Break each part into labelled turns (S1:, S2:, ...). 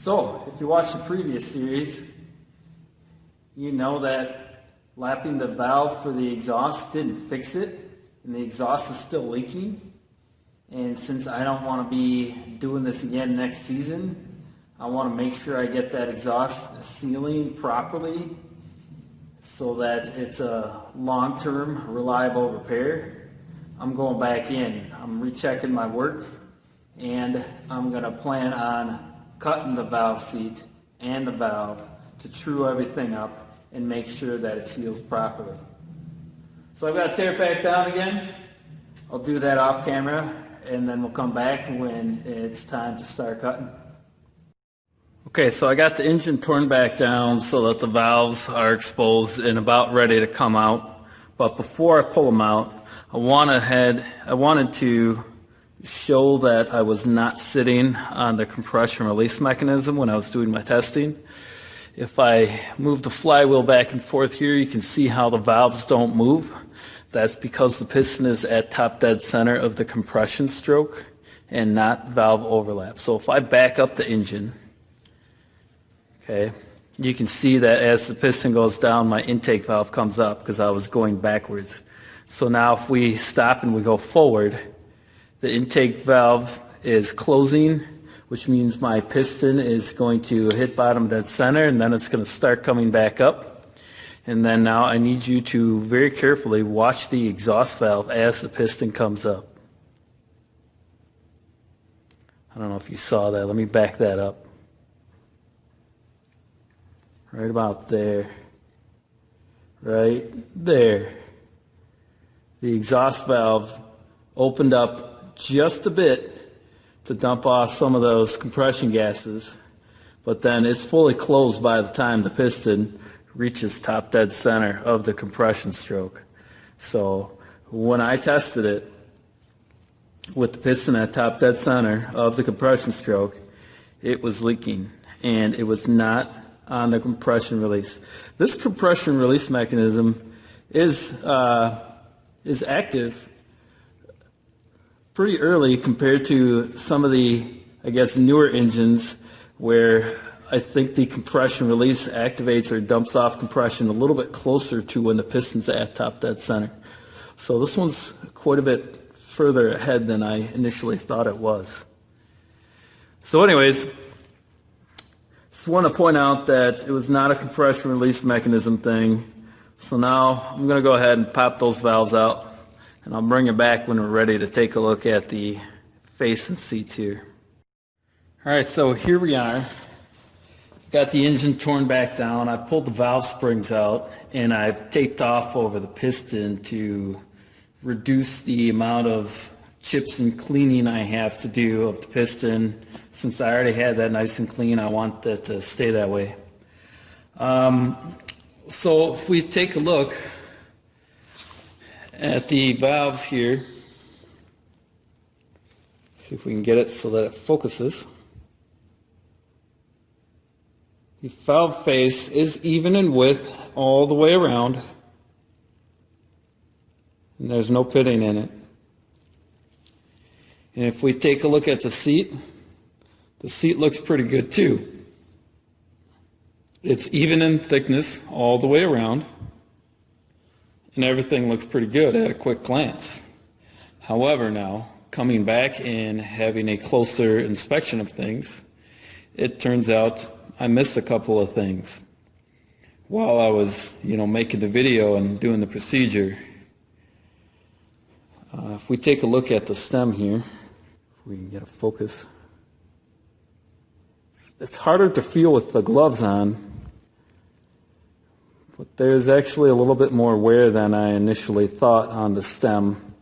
S1: So, if you watched the previous series, you know that lapping the valve for the exhaust didn't fix it, and the exhaust is still leaking. And since I don't want to be doing this again next season, I want to make sure I get that exhaust sealing properly so that it's a long-term, reliable repair. I'm going back in. I'm rechecking my work, and I'm going to plan on cutting the valve seat and the valve to true everything up and make sure that it seals properly. So I've got to tear it back down again. I'll do that off camera, and then we'll come back when it's time to start cutting. Okay, so I got the engine torn back down so that the valves are exposed and about ready to come out. But before I pull them out, I wanted to show that I was not sitting on the compression release mechanism when I was doing my testing. If I move the flywheel back and forth here, you can see how the valves don't move. That's because the piston is at top dead center of the compression stroke and not valve overlap. So if I back up the engine, okay, you can see that as the piston goes down, my intake valve comes up because I was going backwards. So now if we stop and we go forward, the intake valve is closing, which means my piston is going to hit bottom dead center, and then it's going to start coming back up. And then now I need you to very carefully watch the exhaust valve as the piston comes up. I don't know if you saw that. Let me back that up. Right about there. Right there. The exhaust valve opened up just a bit to dump off some of those compression gases, but then it's fully closed by the time the piston reaches top dead center of the compression stroke. So when I tested it with the piston at top dead center of the compression stroke, it was leaking, and it was not on the compression release. This compression release mechanism is active pretty early compared to some of the, I guess, newer engines where I think the compression release activates or dumps off compression a little bit closer to when the piston's at top dead center. So this one's quite a bit further ahead than I initially thought it was. So anyways, just want to point out that it was not a compression release mechanism thing. So now I'm going to go ahead and pop those valves out, and I'll bring it back when we're ready to take a look at the face and seats here. Alright, so here we are. Got the engine torn back down. I pulled the valve springs out, and I've taped off over the piston to reduce the amount of chips and cleaning I have to do of the piston. Since I already had that nice and clean, I want that to stay that way. So if we take a look at the valves here, see if we can get it so that it focuses. The valve face is even in width all the way around, and there's no pitting in it. And if we take a look at the seat looks pretty good too. It's even in thickness all the way around, and everything looks pretty good at a quick glance. However, now, coming back and having a closer inspection of things, it turns out I missed a couple of things while I was, making the video and doing the procedure. If we take a look at the stem here, if we can get a focus, it's harder to feel with the gloves on, but there's actually a little bit more wear than I initially thought on the stem.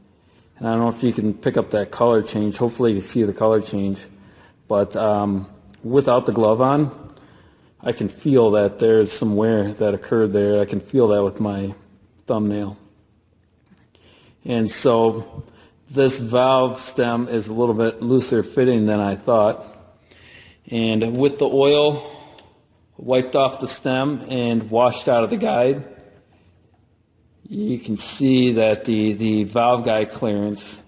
S1: And I don't know if you can pick up that color change. Hopefully you can see the color change. But without the glove on, I can feel that there's some wear that occurred there. I can feel that with my thumbnail. And so this valve stem is a little bit looser fitting than I thought. And with the oil wiped off the stem and washed out of the guide, you can see that the valve guide clearance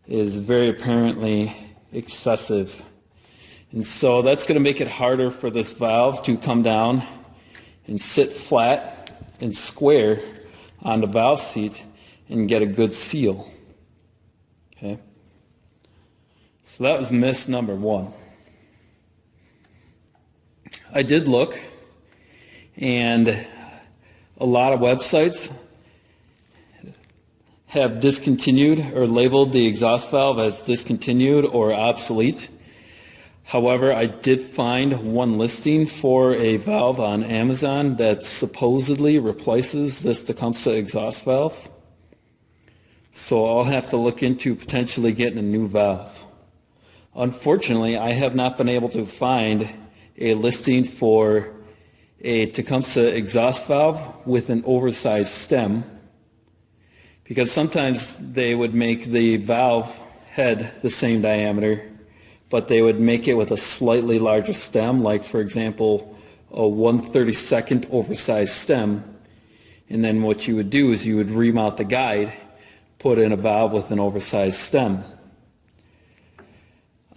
S1: is very apparently excessive. And so that's going to make it harder for this valve to come down and sit flat and square on the valve seat and get a good seal. Okay? So that was miss number one. I did look, and a lot of websites have discontinued or labeled the exhaust valve as discontinued or obsolete. However, I did find one listing for a valve on Amazon that supposedly replaces this Tecumseh exhaust valve. So I'll have to look into potentially getting a new valve. Unfortunately, I have not been able to find a listing for a Tecumseh exhaust valve with an oversized stem, because sometimes they would make the valve head the same diameter, but they would make it with a slightly larger stem, like for example a 1/32 oversized stem, and then what you would do is you would remount the guide, put in a valve with an oversized stem.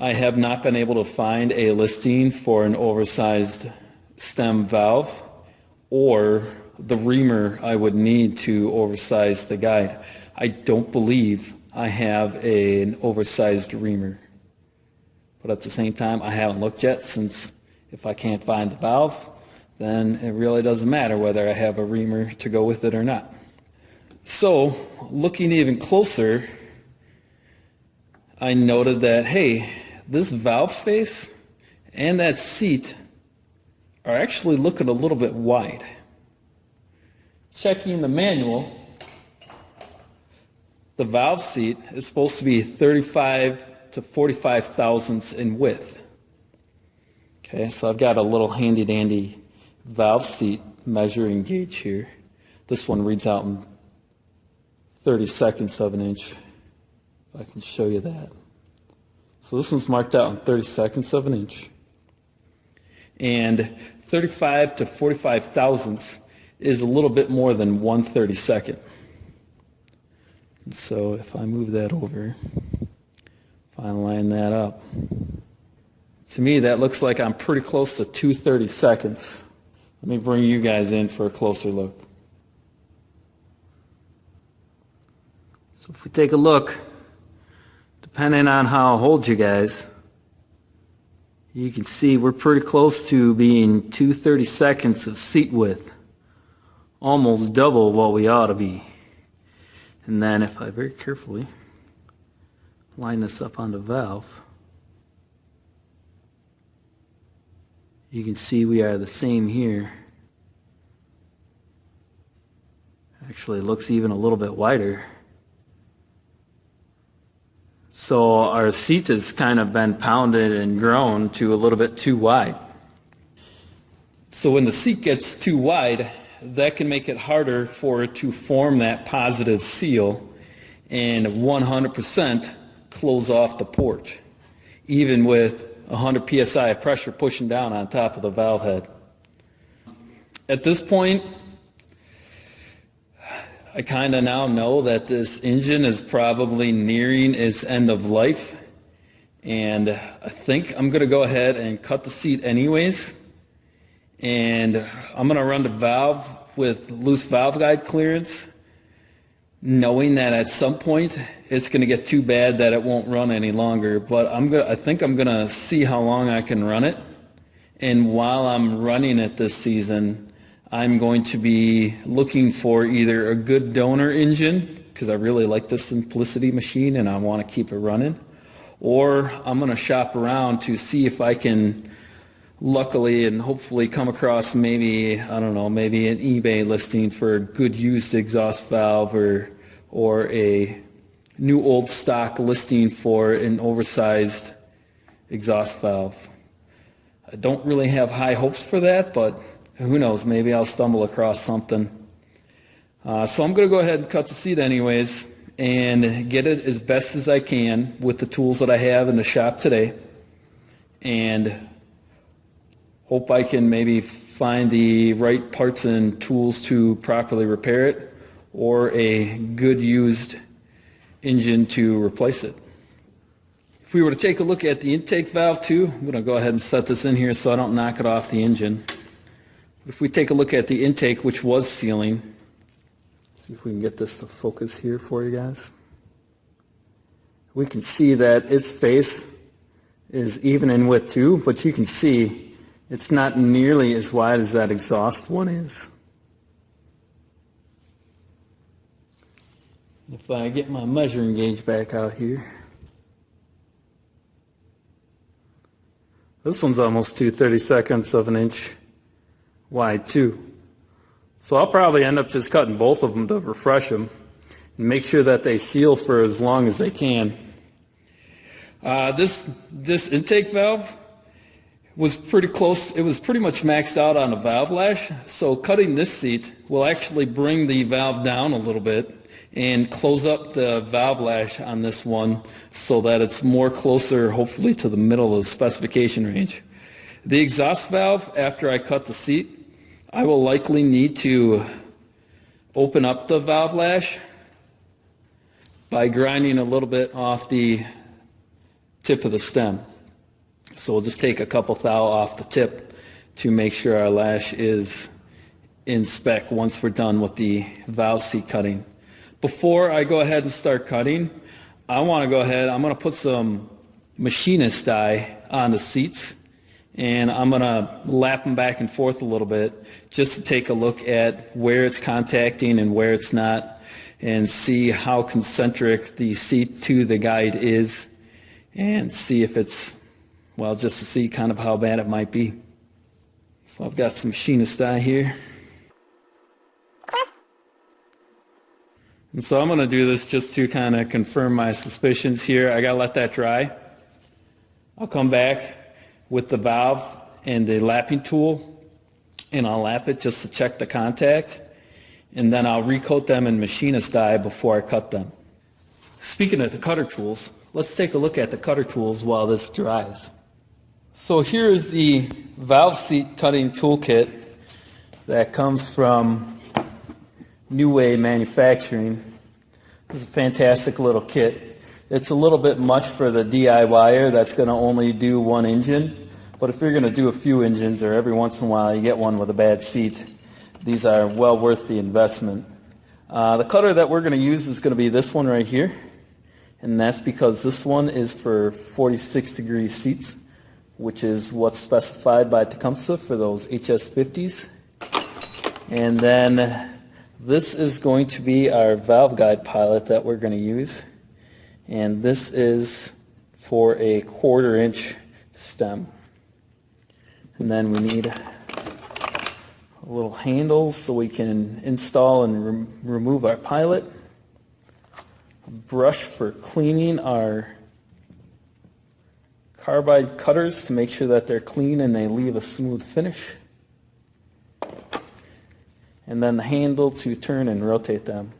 S1: I have not been able to find a listing for an oversized stem valve or the reamer I would need to oversize the guide. I don't believe I have an oversized reamer. But at the same time, I haven't looked yet, since if I can't find the valve, then it really doesn't matter whether I have a reamer to go with it or not. So, looking even closer, I noted that, hey, this valve face and that seat are actually looking a little bit wide. Checking the manual, the valve seat is supposed to be 35 to 45 thousandths in width. Okay, so I've got a little handy dandy valve seat measuring gauge here. This one reads out in 30/2 of an inch, if I can show you that. So this one's marked out in 30/2 of an inch. And 35 to 45 thousandths is a little bit more than 1/32. And so if I move that over, if I line that up, to me that looks like I'm pretty close to 2/32. Let me bring you guys in for a closer look. So if we take a look, depending on how I hold you guys, you can see we're pretty close to being 2/32 of seat width, almost double what we ought to be. And then if I very carefully line this up on the valve, you can see we are the same here. Actually, it looks even a little bit wider. So our seat has kind of been pounded and grown to a little bit too wide. So when the seat gets too wide, that can make it harder for it to form that positive seal and 100% close off the port, even with 100 psi of pressure pushing down on top of the valve head. At this point, I kind of now know that this engine is probably nearing its end of life, and I think I'm going to go ahead and cut the seat anyways, and I'm going to run the valve with loose valve guide clearance, knowing that at some point it's going to get too bad that it won't run any longer. But I think I'm going to see how long I can run it, and while I'm running it this season, I'm going to be looking for either a good donor engine, because I really like the simplicity machine and I want to keep it running, or I'm going to shop around to see if I can luckily and hopefully come across maybe, I don't know, maybe an eBay listing for a good used exhaust valve, or a new old stock listing for an oversized exhaust valve. I don't really have high hopes for that, but who knows, maybe I'll stumble across something. So I'm going to go ahead and cut the seat anyways and get it as best as I can with the tools that I have in the shop today, and hope I can maybe find the right parts and tools to properly repair it, or a good used engine to replace it. If we were to take a look at the intake valve too, I'm going to go ahead and set this in here so I don't knock it off the engine. If we take a look at the intake, which was sealing, see if we can get this to focus here for you guys. We can see that its face is even in width too, but you can see it's not nearly as wide as that exhaust one is. If I get my measuring gauge back out here, this one's almost 2/32 of an inch wide too. So I'll probably end up just cutting both of them to refresh them and make sure that they seal for as long as they can. This intake valve was pretty close. It was pretty much maxed out on a valve lash. So cutting this seat will actually bring the valve down a little bit and close up the valve lash on this one so that it's more closer, hopefully, to the middle of the specification range. The exhaust valve, after I cut the seat, I will likely need to open up the valve lash by grinding a little bit off the tip of the stem. So we'll just take a couple thou off the tip to make sure our lash is in spec once we're done with the valve seat cutting. Before I go ahead and start cutting, I'm going to put some machinist dye on the seats, and I'm going to lap them back and forth a little bit just to take a look at where it's contacting and where it's not, and see how concentric the seat to the guide is, and see if it's, well, just to see kind of how bad it might be. So I've got some machinist dye here. And so I'm going to do this just to kind of confirm my suspicions here. I got to let that dry. I'll come back with the valve and the lapping tool, and I'll lap it just to check the contact, and then I'll recoat them in machinist dye before I cut them. Speaking of the cutter tools, let's take a look at the cutter tools while this dries. So here is the valve seat cutting toolkit that comes from New Way Manufacturing. This is a fantastic little kit. It's a little bit much for the DIYer that's going to only do one engine, but if you're going to do a few engines, or every once in a while you get one with a bad seat, these are well worth the investment. The cutter that we're going to use is going to be this one right here, and that's because this one is for 46-degree seats, which is what's specified by Tecumseh for those HS50s. And then this is going to be our valve guide pilot that we're going to use, and this is for a 1/4 inch stem. And then we need a little handle so we can install and remove our pilot, a brush for cleaning our carbide cutters to make sure that they're clean and they leave a smooth finish, and then the handle to turn and rotate them.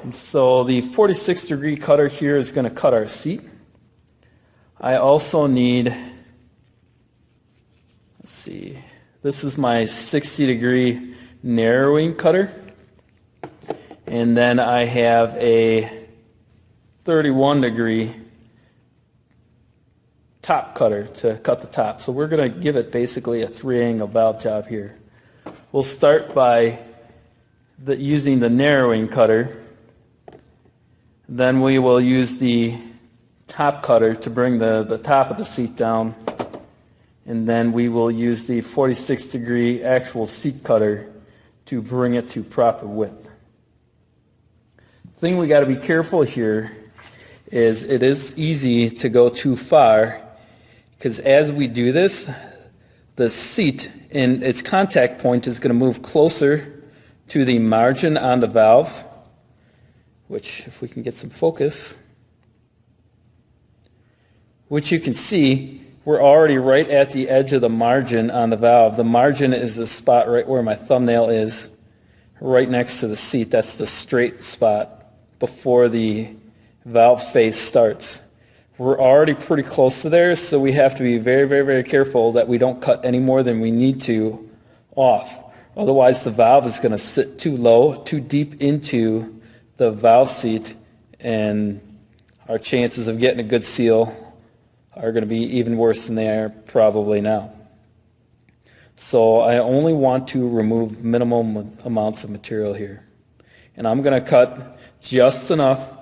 S1: And so the 46-degree cutter here is going to cut our seat. I also need, let's see, this is my 60-degree narrowing cutter, and then I have a 31-degree top cutter to cut the top. So we're going to give it basically a 3-angle valve job here. We'll start by using the narrowing cutter. Then we will use the top cutter to bring the top of the seat down. And then we will use the 46-degree actual seat cutter to bring it to proper width. The thing we got to be careful here is it is easy to go too far, because as we do this, the seat in its contact point is going to move closer to the margin on the valve, which, if we can get some focus, which you can see, we're already right at the edge of the margin on the valve. The margin is the spot right where my thumbnail is, right next to the seat. That's the straight spot before the valve face starts. We're already pretty close to there, so we have to be very, very, very careful that we don't cut any more than we need to off. Otherwise, the valve is going to sit too low, too deep into the valve seat, and our chances of getting a good seal are going to be even worse than they are probably now. So I only want to remove minimum amounts of material here. And I'm going to cut just enough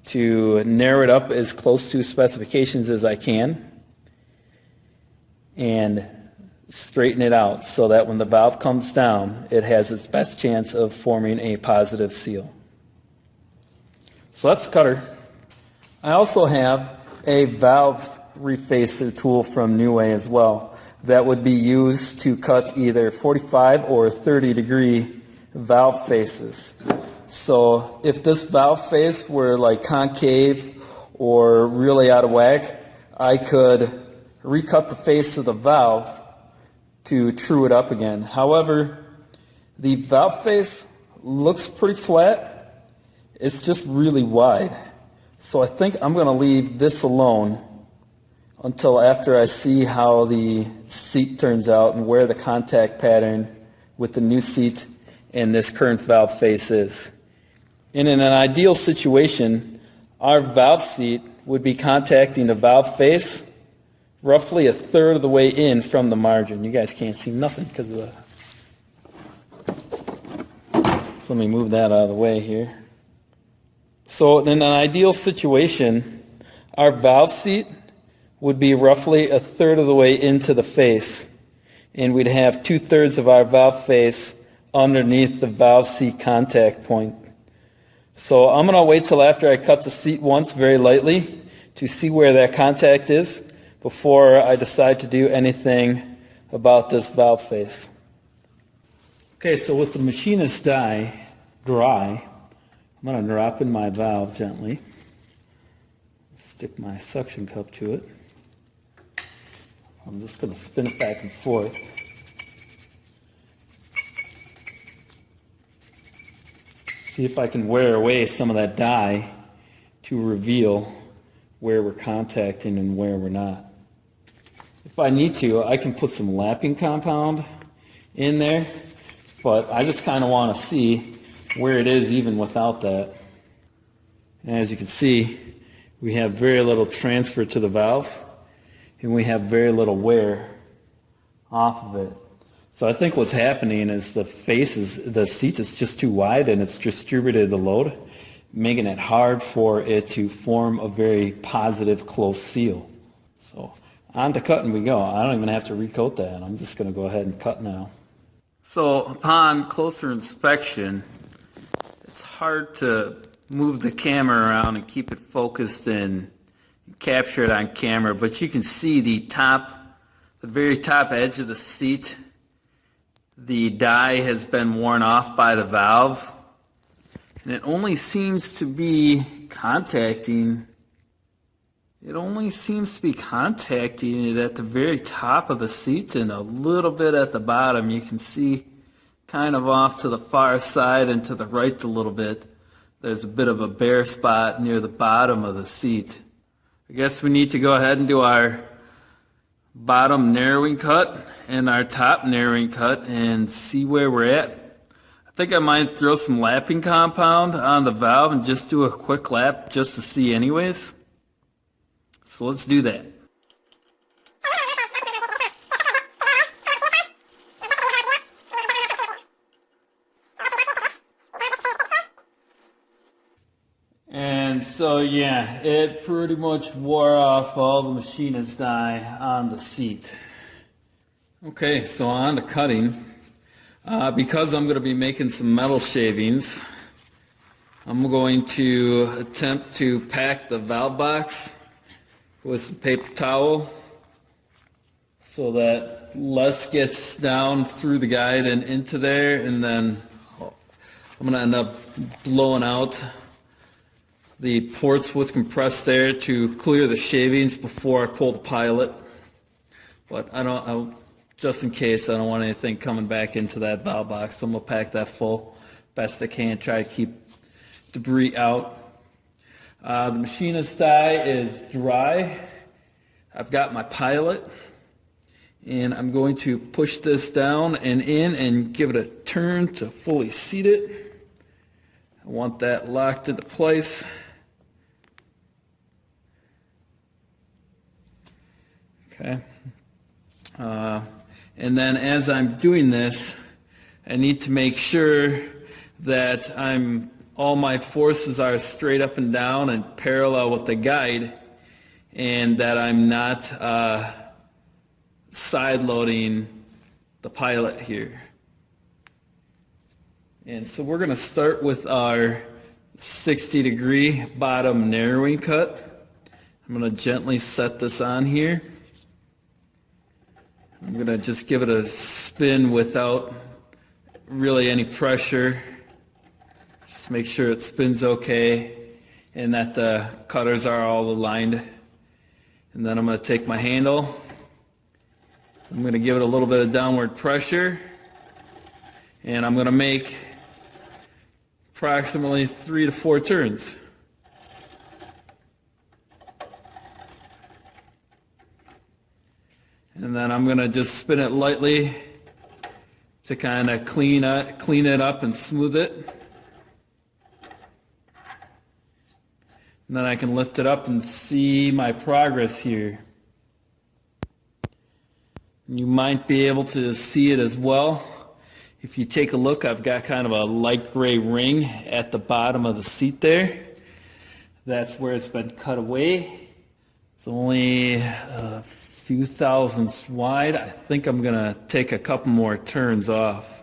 S1: to narrow it up as close to specifications as I can and straighten it out so that when the valve comes down, it has its best chance of forming a positive seal. So that's the cutter. I also have a valve refacer tool from New Way as well that would be used to cut either 45 or 30 degree valve faces. So if this valve face were like concave or really out of whack, I could recut the face of the valve to true it up again. However, the valve face looks pretty flat. It's just really wide. So I think I'm going to leave this alone until after I see how the seat turns out and where the contact pattern with the new seat and this current valve face is. And in an ideal situation, our valve seat would be contacting the valve face roughly a third of the way in from the margin. You guys can't see nothing because of the... So let me move that out of the way here. So in an ideal situation, our valve seat would be roughly a third of the way into the face, and we'd have 2/3 of our valve face underneath the valve seat contact point. So I'm going to wait till after I cut the seat once very lightly to see where that contact is before I decide to do anything about this valve face. Okay, so with the machinist die dry, I'm going to drop in my valve gently, stick my suction cup to it. I'm just going to spin it back and forth. See if I can wear away some of that dye to reveal where we're contacting and where we're not. If I need to, I can put some lapping compound in there, but I just kind of want to see where it is even without that. And as you can see, we have very little transfer to the valve, and we have very little wear off of it. So I think what's happening is the seat is just too wide and it's distributed the load, making it hard for it to form a very positive close seal. So on to cutting we go. I don't even have to recoat that. I'm just going to go ahead and cut now. So upon closer inspection, it's hard to move the camera around and keep it focused and capture it on camera, but you can see the very top edge of the seat. The dye has been worn off by the valve, and it only seems to be contacting it at the very top of the seat and a little bit at the bottom. You can see kind of off to the far side and to the right a little bit. There's a bit of a bare spot near the bottom of the seat. I guess we need to go ahead and do our bottom narrowing cut and our top narrowing cut and see where we're at. I think I might throw some lapping compound on the valve and just do a quick lap just to see anyways. So let's do that. And so yeah, it pretty much wore off all the machinist dye on the seat. Okay, so on to cutting. Because I'm going to be making some metal shavings, I'm going to attempt to pack the valve box with some paper towel so that less gets down through the guide and into there, and then I'm going to end up blowing out the ports with compressed air to clear the shavings before I pull the pilot. But just in case, I don't want anything coming back into that valve box, so I'm going to pack that full best I can, try to keep debris out. The machinist die is dry. I've got my pilot, and I'm going to push this down and in and give it a turn to fully seat it. I want that locked into place. Okay. And then as I'm doing this, I need to make sure that all my forces are straight up and down and parallel with the guide, and that I'm not side loading the pilot here. And so we're going to start with our 60-degree bottom narrowing cut. I'm going to gently set this on here. I'm going to just give it a spin without really any pressure. Just make sure it spins okay and that the cutters are all aligned. And then I'm going to take my handle. I'm going to give it a little bit of downward pressure. And I'm going to make approximately 3 to 4 turns. And then I'm going to just spin it lightly to kind of clean it up and smooth it. And then I can lift it up and see my progress here. You might be able to see it as well. If you take a look, I've got kind of a light gray ring at the bottom of the seat there. That's where it's been cut away. It's only a few thousandths wide. I think I'm going to take a couple more turns off.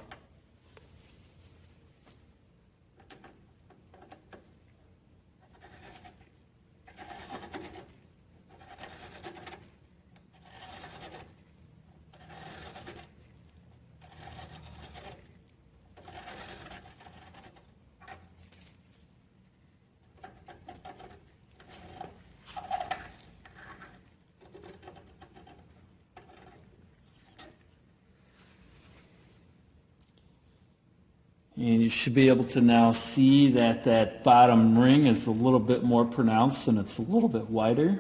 S1: And you should be able to now see that that bottom ring is a little bit more pronounced and it's a little bit wider.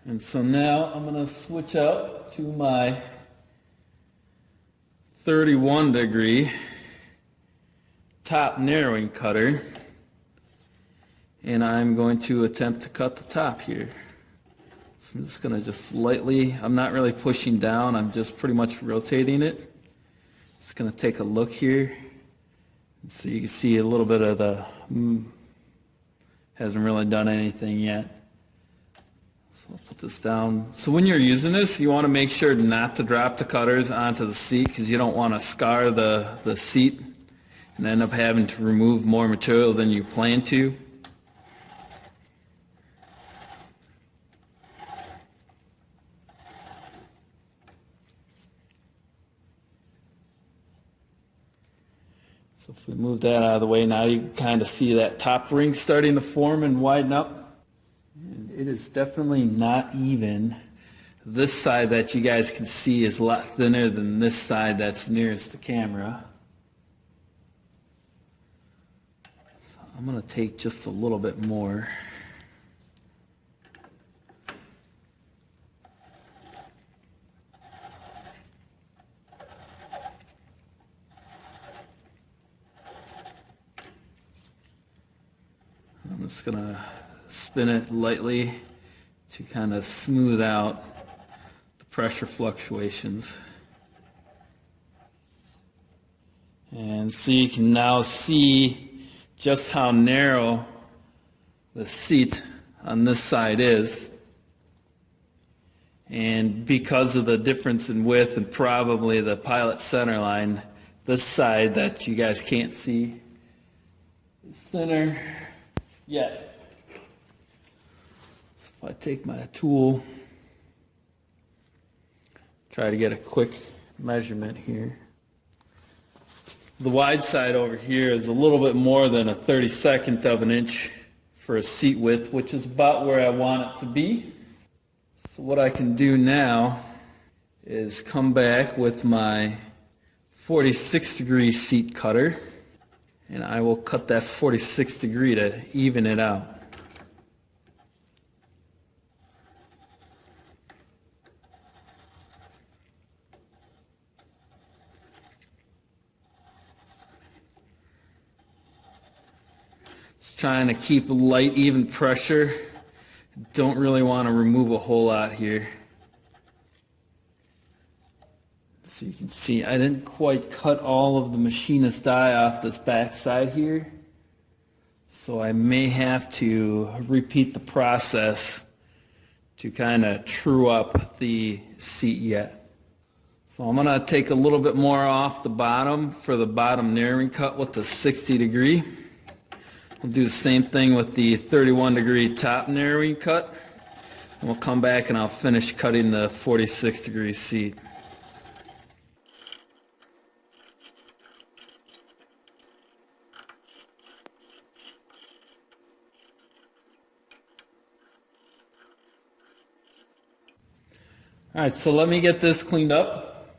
S1: And so now I'm going to switch out to my 31-degree top narrowing cutter. And I'm going to attempt to cut the top here. So I'm just going to just lightly, I'm not really pushing down, I'm just pretty much rotating it. Just going to take a look here. So you can see a little bit of the, hasn't really done anything yet. So I'll put this down. So when you're using this, you want to make sure not to drop the cutters onto the seat because you don't want to scar the seat and end up having to remove more material than you plan to. So if we move that out of the way, now you can kind of see that top ring starting to form and widen up. And it is definitely not even. This side that you guys can see is a lot thinner than this side that's nearest the camera. So I'm going to take just a little bit more. I'm just going to spin it lightly to kind of smooth out the pressure fluctuations. And so you can now see just how narrow the seat on this side is. And because of the difference in width and probably the pilot center line, this side that you guys can't see is thinner. Yet. So if I take my tool, try to get a quick measurement here. The wide side over here is a little bit more than a 32nd of an inch for a seat width, which is about where I want it to be. So what I can do now is come back with my 46-degree seat cutter. And I will cut that 46 degree to even it out. Just trying to keep light, even pressure. Don't really want to remove a whole lot here. So you can see I didn't quite cut all of the machinist die off this back side here. So I may have to repeat the process to kind of true up the seat yet. So I'm going to take a little bit more off the bottom for the bottom narrowing cut with the 60 degree. We'll do the same thing with the 31 degree top narrowing cut. And we'll come back and I'll finish cutting the 46 degree seat. Alright, so let me get this cleaned up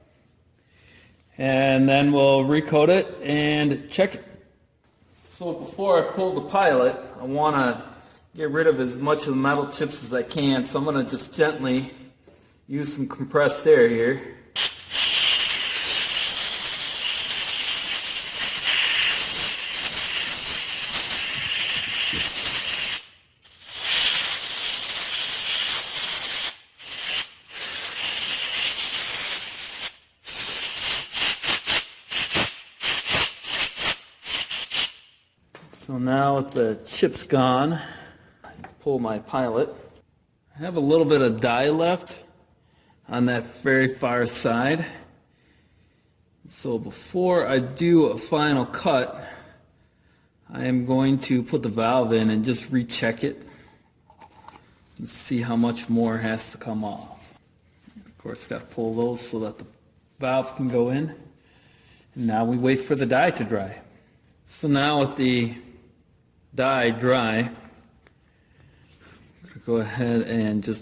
S1: and then we'll recoat it and check it. So before I pull the pilot, I want to get rid of as much of the metal chips as I can, so I'm going to just gently use some compressed air here. So now with the chips gone, I pull my pilot. I have a little bit of dye left on that very far side. So before I do a final cut, I am going to put the valve in and just recheck it and see how much more has to come off. Of course, got to pull those so that the valve can go in. And now we wait for the dye to dry. So now with the dye dry, I'm going to go ahead and I'm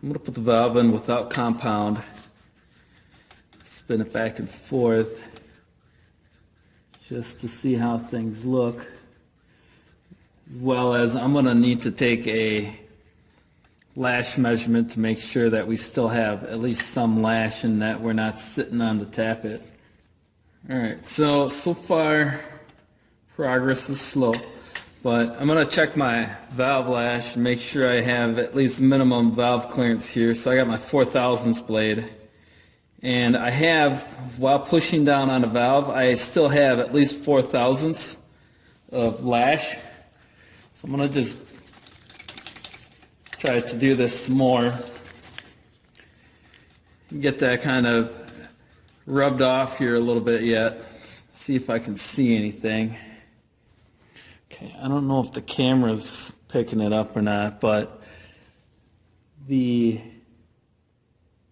S1: going to put the valve in without compound, spin it back and forth just to see how things look, as well as I'm going to need to take a lash measurement to make sure that we still have at least some lash and that we're not sitting on the tappet. Alright, so far progress is slow. But I'm going to check my valve lash and make sure I have at least minimum valve clearance here. So I got my 4/1000 blade. And I have, while pushing down on the valve, I still have at least 4/1000 of lash. So I'm going to just try to do this some more. Get that kind of rubbed off here a little bit yet. See if I can see anything. Okay, I don't know if the camera's picking it up or not, but the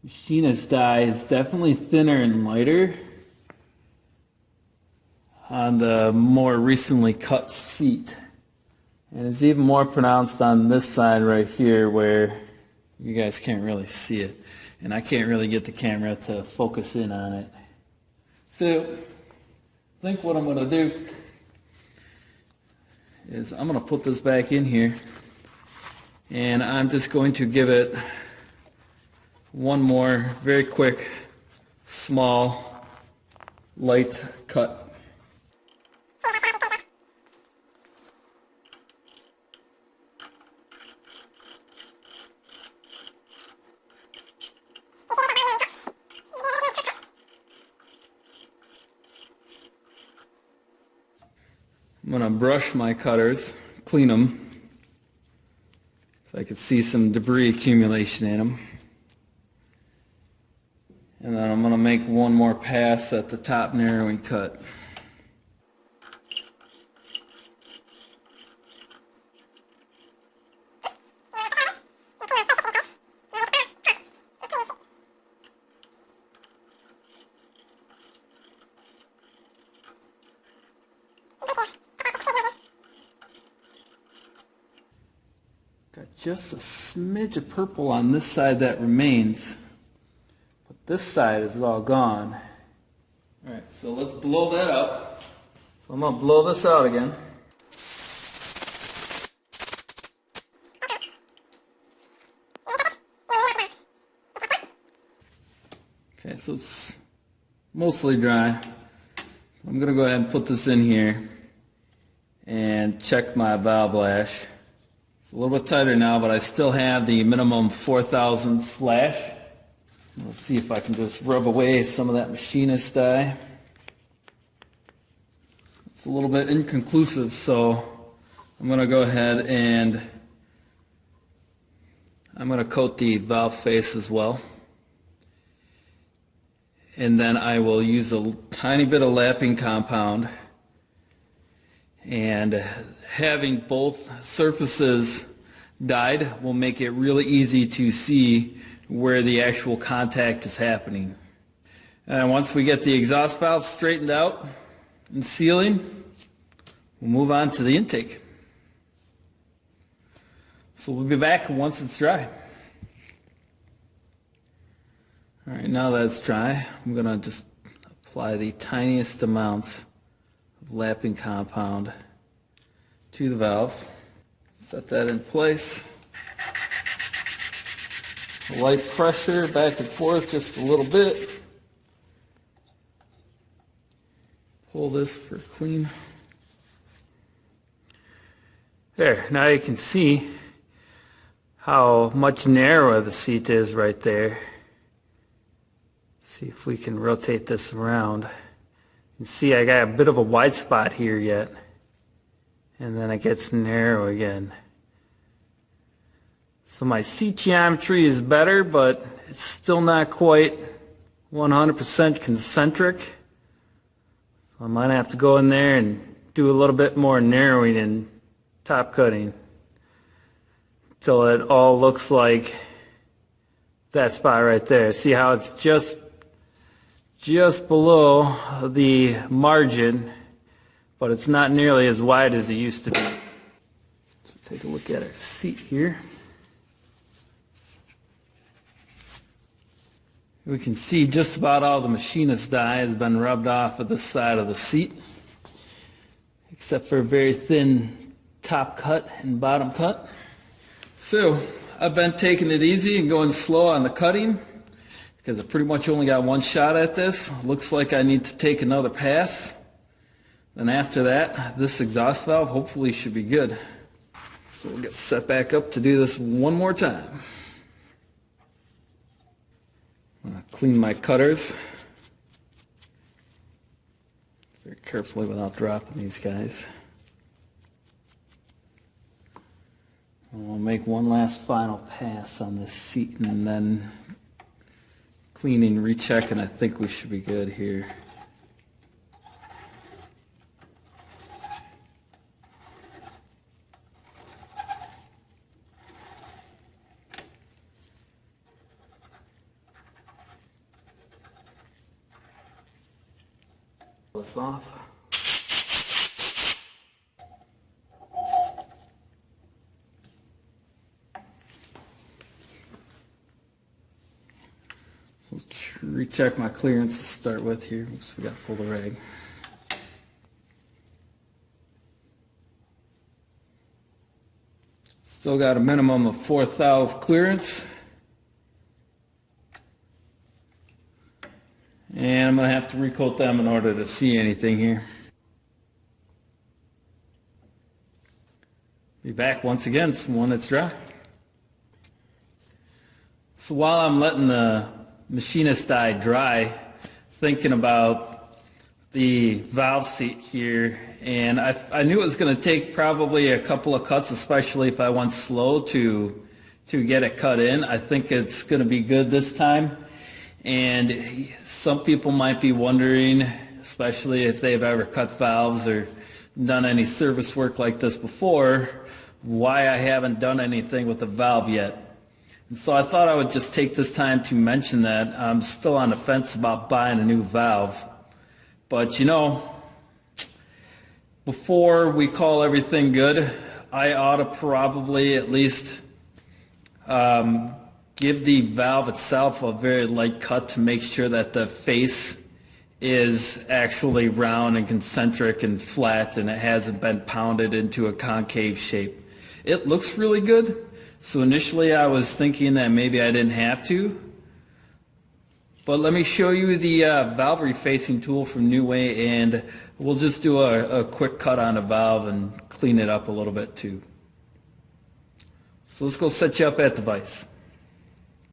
S1: machinist dye is definitely thinner and lighter on the more recently cut seat. And it's even more pronounced on this side right here where you guys can't really see it. And I can't really get the camera to focus in on it. So, I think what I'm going to do is I'm going to put this back in here and I'm just going to give it one more very quick, small, light cut. I'm going to brush my cutters, clean them, so I can see some debris accumulation in them. And then I'm going to make one more pass at the top narrowing cut. Got just a smidge of purple on this side that remains, but this side is all gone. Alright, so let's blow that up. So I'm going to blow this out again. Okay, so it's mostly dry. I'm going to go ahead and put this in here and check my valve lash. It's a little bit tighter now, but I still have the minimum 4/1000 slash. Let's see if I can just rub away some of that machinist dye. It's a little bit inconclusive, so I'm going to go ahead and I'm going to coat the valve face as well. And then I will use a tiny bit of lapping compound, and having both surfaces dyed will make it really easy to see where the actual contact is happening. And once we get the exhaust valve straightened out and sealing, we'll move on to the intake. So we'll be back once it's dry. Alright, now that it's dry, I'm going to just apply the tiniest amounts of lapping compound to the valve. Set that in place. Light pressure back and forth just a little bit. Pull this for clean. There, now you can see how much narrower the seat is right there. See if we can rotate this around. And see, I got a bit of a wide spot here yet. And then it gets narrow again. So my seat geometry is better, but it's still not quite 100% concentric. So I might have to go in there and do a little bit more narrowing and top cutting until it all looks like that spot right there. See how it's just below the margin, but it's not nearly as wide as it used to be. So take a look at our seat here. We can see just about all the machinist dye has been rubbed off of the side of the seat, except for a very thin top cut and bottom cut. So I've been taking it easy and going slow on the cutting because I pretty much only got one shot at this. Looks like I need to take another pass. Then after that, this exhaust valve hopefully should be good. So we'll get set back up to do this one more time. I'm going to clean my cutters very carefully without dropping these guys. I'll make one last final pass on this seat and then cleaning, recheck, and I think we should be good here. This off. So let's recheck my clearance to start with here. Oops, we got to pull the rag. Still got a minimum of 4 thou of clearance. And I'm going to have to recoat them in order to see anything here. Be back once again when it's dry. So while I'm letting the machinist dye dry, thinking about the valve seat here, and I knew it was going to take probably a couple of cuts, especially if I went slow to get it cut in. I think it's going to be good this time. And some people might be wondering, especially if they've ever cut valves or done any service work like this before, why I haven't done anything with the valve yet. And so I thought I would just take this time to mention that. I'm still on the fence about buying a new valve. But you know, before we call everything good, I ought to probably at least give the valve itself a very light cut to make sure that the face is actually round and concentric and flat and it hasn't been pounded into a concave shape. It looks really good, so initially I was thinking that maybe I didn't have to. But let me show you the valve refacing tool from New Way, and we'll just do a quick cut on a valve and clean it up a little bit too. So let's go set you up at the vise.